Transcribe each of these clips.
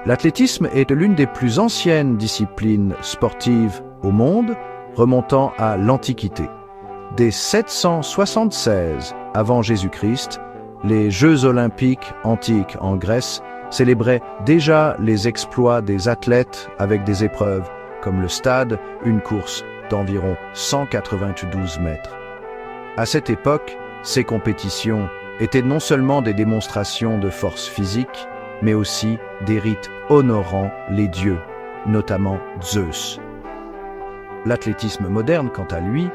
L'athlétisme est l'une des plus anciennes disciplines sportives au monde, remontant à l'Antiquité. Dès 776 avant Jésus-Christ, les Jeux olympiques antiques en Grèce célébraient déjà les exploits des athlètes avec des épreuves comme le stade, une course d'environ 192 mètres. À cette époque, ces compétitions étaient non seulement des démonstrations de force physique, mais aussi des rites honorant les dieux, notamment Zeus. L'athlétisme moderne, quant à lui,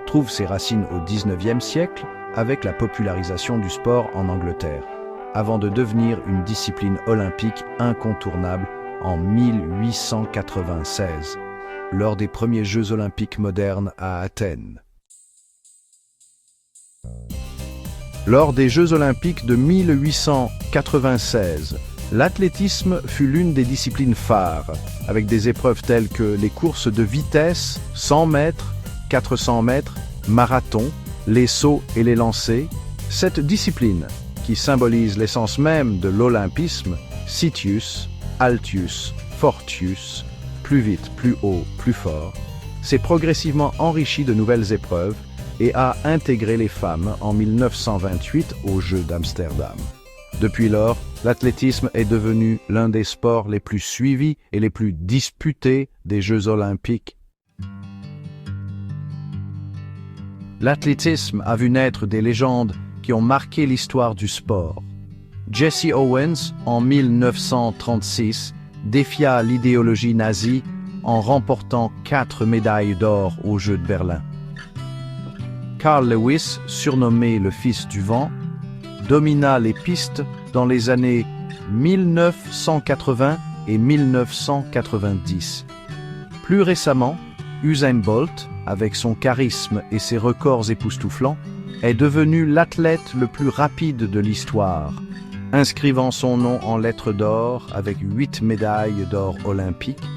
trouve ses racines au XIXe siècle avec la popularisation du sport en Angleterre, avant de devenir une discipline olympique incontournable en 1896, lors des premiers Jeux olympiques modernes à Athènes. Lors des Jeux olympiques de 1896, l'athlétisme fut l'une des disciplines phares, avec des épreuves telles que les courses de vitesse, 100 mètres, 400 mètres, marathon, les sauts et les lancers. Cette discipline, qui symbolise l'essence même de l'olympisme, Citius, Altius, Fortius, plus vite, plus haut, plus fort, s'est progressivement enrichie de nouvelles épreuves et a intégré les femmes en 1928 aux Jeux d'Amsterdam. Depuis lors, l'athlétisme est devenu l'un des sports les plus suivis et les plus disputés des Jeux olympiques. L'athlétisme a vu naître des légendes qui ont marqué l'histoire du sport. Jesse Owens, en 1936, défia l'idéologie nazie en remportant 4 médailles d'or aux Jeux de Berlin. Carl Lewis, surnommé le Fils du vent, domina les pistes dans les années 1980 et 1990. Plus récemment, Usain Bolt, avec son charisme et ses records époustouflants, est devenu l'athlète le plus rapide de l'histoire, inscrivant son nom en lettres d'or avec 8 médailles d'or olympiques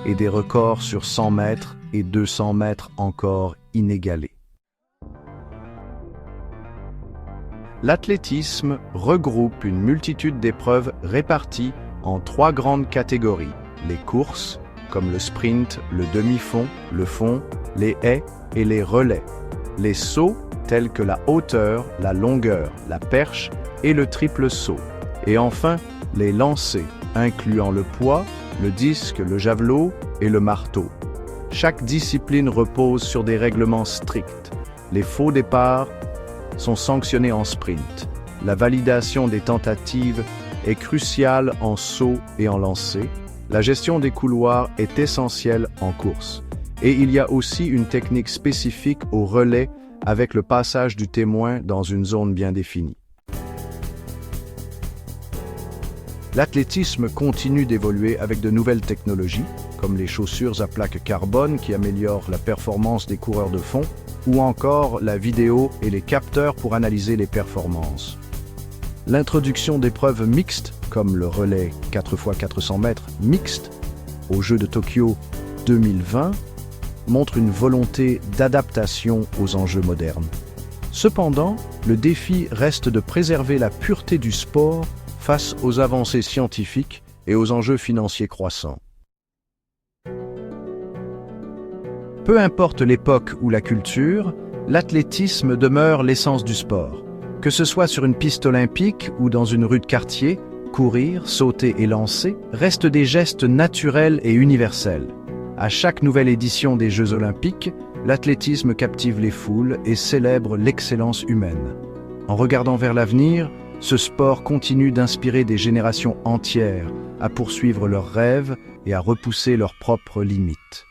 et des records sur 100 mètres et 200 mètres encore inégalés. L'athlétisme regroupe une multitude d'épreuves réparties en 3 grandes catégories: les courses, comme le sprint, le demi-fond, le fond, les haies et les relais, les sauts tels que la hauteur, la longueur, la perche et le triple saut, et enfin les lancers, incluant le poids, le disque, le javelot et le marteau. Chaque discipline repose sur des règlements stricts. Les faux départs sont sanctionnés en sprint. La validation des tentatives est cruciale en saut et en lancer. La gestion des couloirs est essentielle en course. Et il y a aussi une technique spécifique au relais avec le passage du témoin dans une zone bien définie. L'athlétisme continue d'évoluer avec de nouvelles technologies, comme les chaussures à plaques carbone qui améliorent la performance des coureurs de fond, ou encore la vidéo et les capteurs pour analyser les performances. L'introduction d'épreuves mixtes, comme le relais 4x400 mètres mixte, aux Jeux de Tokyo 2020, montre une volonté d'adaptation aux enjeux modernes. Cependant, le défi reste de préserver la pureté du sport face aux avancées scientifiques et aux enjeux financiers croissants. Peu importe l'époque ou la culture, l'athlétisme demeure l'essence du sport. Que ce soit sur une piste olympique ou dans une rue de quartier, courir, sauter et lancer restent des gestes naturels et universels. À chaque nouvelle édition des Jeux olympiques, l'athlétisme captive les foules et célèbre l'excellence humaine. En regardant vers l'avenir, ce sport continue d'inspirer des générations entières à poursuivre leurs rêves et à repousser leurs propres limites.